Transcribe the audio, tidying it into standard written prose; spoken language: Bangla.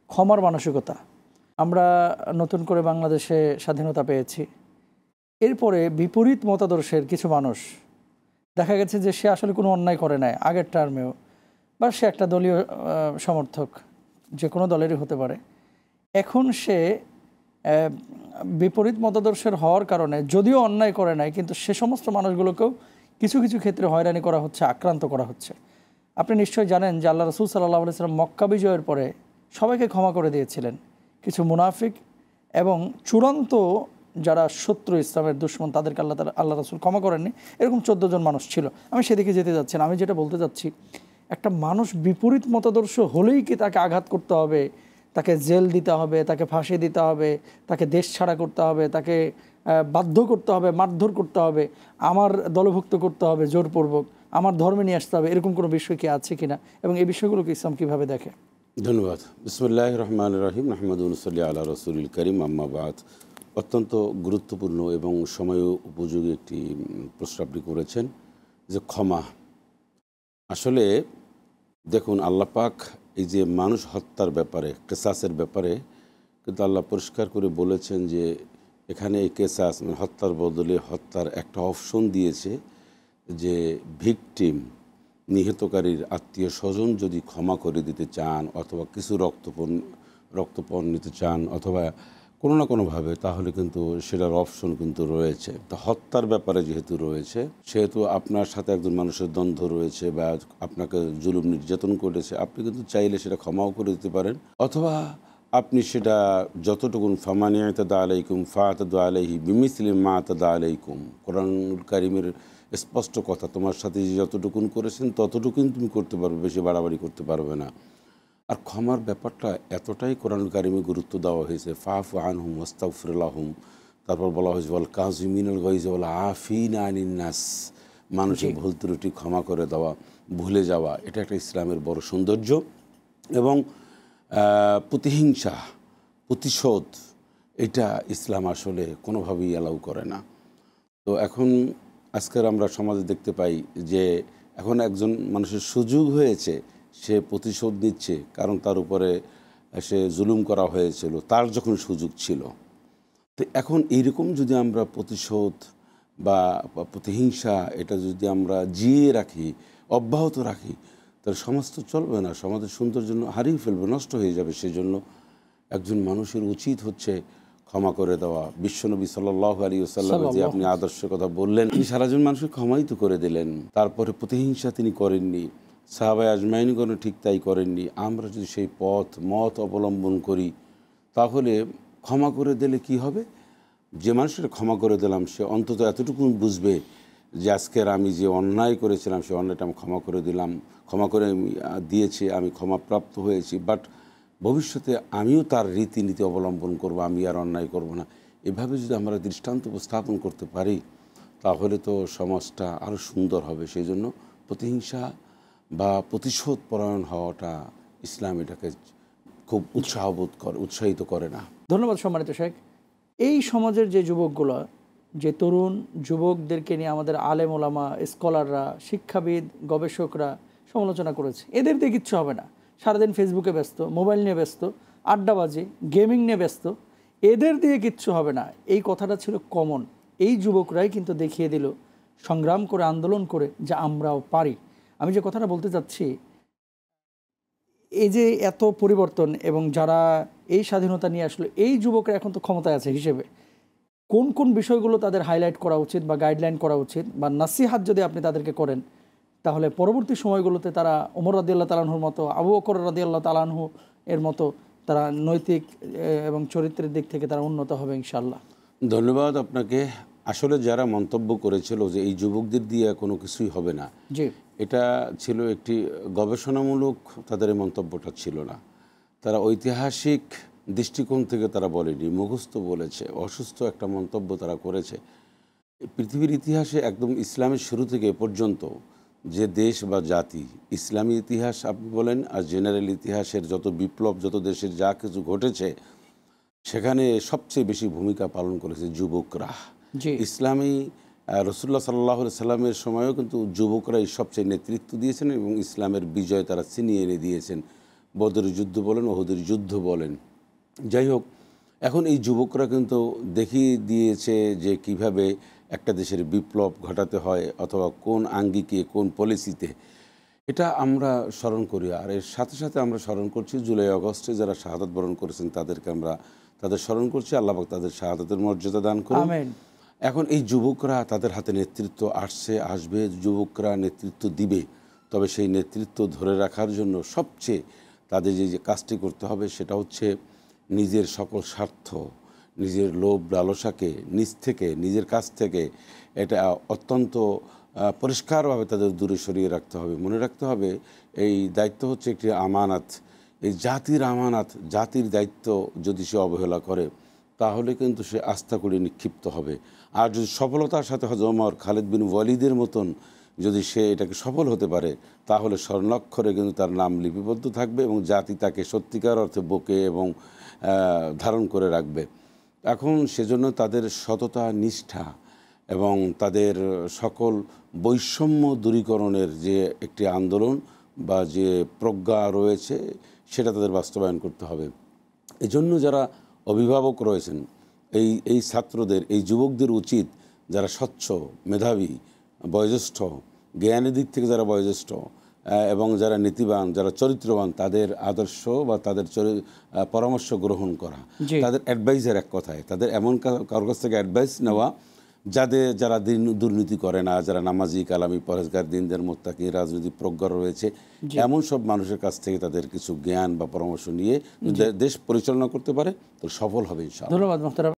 ক্ষমার মানসিকতা। আমরা নতুন করে বাংলাদেশে স্বাধীনতা পেয়েছি, এরপরে বিপরীত মতাদর্শের কিছু মানুষ দেখা গেছে যে সে আসলে কোনো অন্যায় করে নাই আগের টার্মেও, বা সে একটা দলীয় সমর্থক, যে কোনো দলেরই হতে পারে। এখন সে বিপরীত মতাদর্শের হওয়ার কারণে যদিও অন্যায় করে নাই, কিন্তু সে সমস্ত মানুষগুলোকেও কিছু কিছু ক্ষেত্রে হয়রানি করা হচ্ছে, আক্রান্ত করা হচ্ছে। আপনি নিশ্চয়ই জানেন যে আল্লাহ রসুল সাল্লাল্লাহু আলাইহি ওয়াসাল্লাম মক্কা বিজয়ের পরে সবাইকে ক্ষমা করে দিয়েছিলেন। কিছু মুনাফিক এবং চূড়ান্ত যারা শত্রু, ইসলামের দুশমন, তাদেরকে আল্লাহ রসুল ক্ষমা করেননি। এরকম 14 জন মানুষ ছিল। আমি সেদিকে যেতে যাচ্ছি না। আমি যেটা বলতে চাচ্ছি, একটা মানুষ বিপরীত মতাদর্শ হলেই কি তাকে আঘাত করতে হবে, তাকে জেল দিতে হবে, তাকে ফাঁসি দিতে হবে, তাকে দেশ ছাড়া করতে হবে, তাকে বাধ্য করতে হবে, মারধর করতে হবে, আমার দলভুক্ত করতে হবে জোরপূর্বক, আমার ধর্মে নিয়ে আসতে হবে, এরকম কোনো বিষয় কি আছে কিনা, এবং এই বিষয়গুলোকে ইসলাম কীভাবে দেখে? ধন্যবাদ। বিসমিল্লাহির রহমানির রহিম। আহমদুন সাল্লি আলা রসুলিল করিম, আম্মা বাদ। অত্যন্ত গুরুত্বপূর্ণ এবং সময় উপযোগী একটি প্রশ্ন আপনি করেছেন, যে ক্ষমা। আসলে দেখুন, আল্লাহ পাক এই যে মানুষ হত্যার ব্যাপারে, কেসাসের ব্যাপারে কিন্তু আল্লাহ পরিষ্কার করে বলেছেন যে এখানে এই কেসাস মানে হত্যার বদলে হত্যার একটা অপশন দিয়েছে, যে ভিকটিম, নিহতকারীর আত্মীয় স্বজন যদি ক্ষমা করে দিতে চান, অথবা কিছু রক্তপণ নিতে চান, অথবা কোনো না কোনোভাবে, তাহলে কিন্তু সেটার অপশন কিন্তু রয়েছে। তো হত্যার ব্যাপারে যেহেতু রয়েছে, সেহেতু আপনার সাথে একজন মানুষের দ্বন্দ্ব রয়েছে বা আপনাকে জুলুম নির্যাতন করেছে, আপনি কিন্তু চাইলে সেটা ক্ষমাও করে দিতে পারেন, অথবা আপনি সেটা যতটুকুন ফামানিয়াতাদা আলাইকুম ফাতাদু আলাইহি বিমিসলি মা তাদা আলাইকুম, কোরআনুল কারীমের স্পষ্ট কথা, তোমার সাথে যে যতটুকুন করেছেন ততটুকুন তুমি করতে পারবে, বেশি বাড়াবাড়ি করতে পারবে না। আর ক্ষমার ব্যাপারটা এতটাই কোরআনুল কারীমে গুরুত্ব দেওয়া হয়েছে, ফাফু আনহুম ওয়াস্তাগফির লাহুম, তারপর বলা হয়েছে ওয়াল কাযিমিনাল গায়জ ওয়াল আফিনা আনিন নাস, মানুষের ভুল ত্রুটি ক্ষমা করে দেওয়া, ভুলে যাওয়া, এটা একটা ইসলামের বড় সৌন্দর্য। এবং প্রতিহিংসা, প্রতিশোধ, এটা ইসলাম আসলে কোনোভাবেই অ্যালাউ করে না। তো এখন আজকের আমরা সমাজে দেখতে পাই যে এখন একজন মানুষের সুযোগ হয়েছে, সে প্রতিশোধ নিচ্ছে, কারণ তার উপরে সে জুলুম করা হয়েছিল তার যখন সুযোগ ছিল। তো এখন এইরকম যদি আমরা প্রতিশোধ বা প্রতিহিংসা, এটা যদি আমরা জিয়ে রাখি, অব্যাহত রাখি, তাহলে সমাজ তো চলবে না, সমাজের সৌন্দর্য হারিয়ে ফেলবে, নষ্ট হয়ে যাবে। সেই জন্য একজন মানুষের উচিত হচ্ছে ক্ষমা করে দেওয়া। বিশ্বনবী সাল্লাল্লাহু আলাইহি ওয়াসাল্লামের যে আপনি আদর্শের কথা বললেন, তিনি সারাজন মানুষকে ক্ষমাই তো করে দিলেন, তারপরে প্রতিহিংসা তিনি করেননি, সাহাবায়ে আজমাইনগণও ঠিক তাই করেননি। আমরা যদি সেই মত অবলম্বন করি, তাহলে ক্ষমা করে দিলে কি হবে, যে মানুষের ক্ষমা করে দিলাম সে অন্তত এতটুকু বুঝবে যে আজকের আমি যে অন্যায় করেছিলাম, সেই অন্যায়টা আমি ক্ষমা করে দিলাম, ক্ষমা করে দিয়েছি, আমি ক্ষমাপ্রাপ্ত হয়েছি, বাট ভবিষ্যতে আমিও তার রীতিনীতি অবলম্বন করব, আমি আর অন্যায় করব না। এভাবে যদি আমরা দৃষ্টান্ত উপস্থাপন করতে পারি, তাহলে তো সমাজটা আরও সুন্দর হবে। সেই জন্য প্রতিহিংসা বা প্রতিশোধ পরায়ণ হওয়াটা ইসলাম এটাকে খুব উৎসাহিত করে না। ধন্যবাদ সম্মানিত শেখ। এই সমাজের যে যুবকগুলো, যে তরুণ যুবকদেরকে নিয়ে আমাদের আলেম ওলামা, স্কলাররা, শিক্ষাবিদ, গবেষকরা সমালোচনা করেছে, এদের দিয়ে কিচ্ছু হবে না, সারাদিন ফেসবুকে ব্যস্ত, মোবাইল নিয়ে ব্যস্ত, আড্ডাবাজি, গেমিং নিয়ে ব্যস্ত, এদের দিয়ে কিচ্ছু হবে না, এই কথাটা ছিল কমন। এই যুবকরাই কিন্তু দেখিয়ে দিল, সংগ্রাম করে, আন্দোলন করে, যে আমরাও পারি। আমি যে কথাটা বলতে চাচ্ছি, এই যে এত পরিবর্তন এবং যারা এই স্বাধীনতা নিয়ে আসলো, এই যুবকরা এখন তো ক্ষমতায় আছে হিসেবে কোন কোন বিষয়গুলো তাদের হাইলাইট করা উচিত বা গাইডলাইন করা উচিত বা নাসিহাত যদি আপনি তাদেরকে করেন, তাহলে পরবর্তী সময়গুলোতে তারা ওমর রাদিয়াল্লাহু তাআলা আনহুর মতো, আবু বকর রাদিয়াল্লাহু তাআলা আনহু এর মতো তারা নৈতিক এবং চরিত্রের দিক থেকে তারা উন্নত হবে ইনশাআল্লাহ। ধন্যবাদ আপনাকে। আসলে যারা মন্তব্য করেছিল যে এই যুবকদের দিয়ে কোনো কিছুই হবে না, জি, এটা ছিল একটি গবেষণামূলক, তাদের এই মন্তব্যটা ছিল না। তারা ঐতিহাসিক দৃষ্টিকোণ থেকে তারা বলেনি, মুখস্থ বলেছে, অসুস্থ একটা মন্তব্য তারা করেছে। পৃথিবীর ইতিহাসে একদম ইসলামের শুরু থেকে এ পর্যন্ত যে দেশ বা জাতি, ইসলামী ইতিহাস আপনি বলেন আর জেনারেল ইতিহাসের যত বিপ্লব, যত দেশের যা কিছু ঘটেছে, সেখানে সবচেয়ে বেশি ভূমিকা পালন করেছে যুবকরা। জি, ইসলামী রাসূলুল্লাহ সাল্লাল্লাহু আলাইহি সাল্লামের সময়ও কিন্তু যুবকরাই সবচেয়ে নেতৃত্ব দিয়েছেন এবং ইসলামের বিজয় তারা ছিনিয়ে এনে দিয়েছেন। বদরের যুদ্ধ বলেন, ওহুদের যুদ্ধ বলেন। যাই হোক, এখন এই যুবকরা কিন্তু দেখিয়ে দিয়েছে যে কিভাবে একটা দেশের বিপ্লব ঘটাতে হয়, অথবা কোন আঙ্গিকে কোন পলিসিতে। এটা আমরা স্মরণ করি। আর এর সাথে সাথে আমরা স্মরণ করছি জুলাই আগস্টে যারা শাহাদাত বরণ করেছেন তাদেরকে আমরা তাদের স্মরণ করছি। আল্লাহ পাক তাদের শাহাদাতের মর্যাদা দান করুন। আমিন। এখন এই যুবকরা, তাদের হাতে নেতৃত্ব আসবে, যুবকরা নেতৃত্ব দিবে। তবে সেই নেতৃত্ব ধরে রাখার জন্য সবচেয়ে তাদের যে কাজটি করতে হবে সেটা হচ্ছে নিজের সকল স্বার্থ, নিজের লোভ লালসাকে নিজ থেকে, নিজের কাছ থেকে এটা অত্যন্ত পরিষ্কারভাবে তাদের দূরে সরিয়ে রাখতে হবে। মনে রাখতে হবে এই দায়িত্ব হচ্ছে একটি আমানাত, এই জাতির আমানাত। জাতির দায়িত্ব যদি সে অবহেলা করে তাহলে কিন্তু সে আস্থা করে নিক্ষিপ্ত হবে। আর যদি সফলতার সাথে হযরত ওমর, খালিদ বিন ওয়ালিদের মতন যদি সে এটাকে সফল হতে পারে তাহলে স্বর্ণাক্ষরে কিন্তু তার নাম লিপিবদ্ধ থাকবে এবং জাতি তাকে সত্যিকার অর্থে বুকে এবং ধারণ করে রাখবে। এখন সেজন্য তাদের সততা, নিষ্ঠা এবং তাদের সকল বৈষম্য দূরীকরণের যে একটি আন্দোলন বা যে প্রজ্ঞা রয়েছে সেটা তাদের বাস্তবায়ন করতে হবে। এজন্য যারা অভিভাবক রয়েছেন, এই ছাত্রদের, এই যুবকদের উচিত, যারা স্বচ্ছ, মেধাবী, বয়োজ্যেষ্ঠ, জ্ঞানের দিক থেকে যারা বয়োজ্যেষ্ঠ এবং যারা নীতিবান, যারা চরিত্রবান, তাদের আদর্শ বা তাদের পরামর্শ গ্রহণ করা, তাদের অ্যাডভাইজার, এক কথায় তাদের এমন কারোর কাছ থেকে অ্যাডভাইস নেওয়া যারা দুর্নীতি করে না, যারা নামাজি, কালামি, পরেজগার, দিনদার, মুত্তাকি, রাজনৈতিক প্রজ্ঞা রয়েছে, এমন সব মানুষের কাছ থেকে তাদের কিছু জ্ঞান বা পরামর্শ নিয়ে দেশ পরিচালনা করতে পারে তো সফল হবে ইনশাআল্লাহ। ধন্যবাদ মোহতারাম।